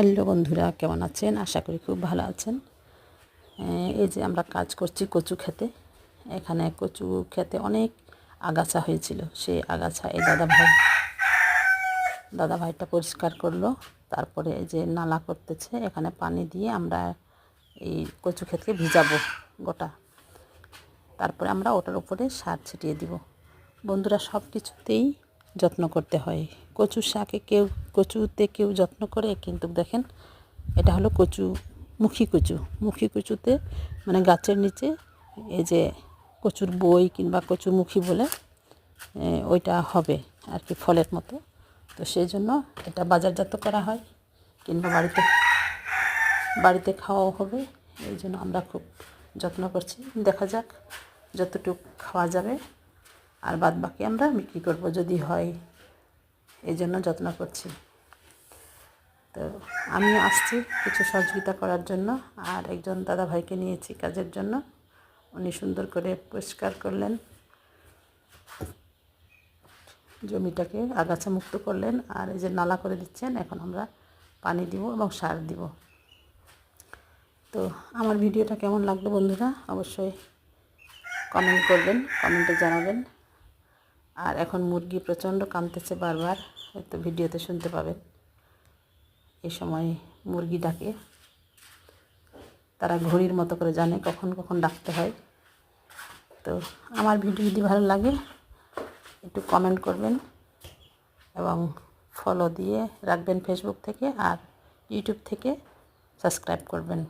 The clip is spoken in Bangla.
হ্যালো বন্ধুরা, কেমন আছেন? আশা করি খুব ভালো আছেন। এই যে আমরা কাজ করছি কচু খেতে। এখানে কচু খেতে অনেক আগাছা হয়েছিল। সেই আগাছা এই দাদাভাইটা পরিষ্কার করলো। তারপরে এই যে নালা করতেছে, এখানে পানি দিয়ে আমরা এই কচু ক্ষেতকে ভিজাবো গোটা। তারপরে আমরা ওটার উপরে সার ছিটিয়ে দিব। বন্ধুরা, সব কিছুতেই যত্ন করতে হয়। কচুতে কেউ যত্ন করে, কিন্তু দেখেন এটা হলো মুখী কচুতে মানে গাছের নিচে এই যে কচুর বই কিংবা কচুমুখী বলে ওইটা হবে আর কি, ফলের মতো। তো সেই জন্য এটা বাজারজাত করা হয় কিংবা বাড়িতে খাওয়াও হবে। এই জন্য আমরা খুব যত্ন করছি। দেখা যাক যতটুকু খাওয়া যাবে, আর বাদ বাকি আমরা বিক্রি করব যদি হয়, এই জন্য যত্ন করছি। তো আমি আসছি কিছু সহযোগিতা করার জন্য, আর একজন দাদাভাইকে নিয়েছি কাজের জন্য। উনি সুন্দর করে পরিষ্কার করলেন, জমিটাকে আগাছা মুক্ত করলেন, আর এই যে নালা করে দিচ্ছেন। এখন আমরা পানি দিব এবং সার দিব। তো আমার ভিডিওটা কেমন লাগলো বন্ধুরা, অবশ্যই কমেন্ট করবেন, কমেন্টে জানাবেন। আর এখন মুরগি প্রচণ্ড কাঁদতেছে বারবার, হয়তো ভিডিওতে শুনতে পাবেন। এই সময় মুরগি ডাকে, তারা ঘড়ির মতো করে জানে কখন কখন ডাকতে হয়। তো আমার ভিডিও যদি ভালো লাগে একটু কমেন্ট করবেন এবং ফলো দিয়ে রাখবেন ফেসবুক থেকে, আর ইউটিউব থেকে সাবস্ক্রাইব করবেন।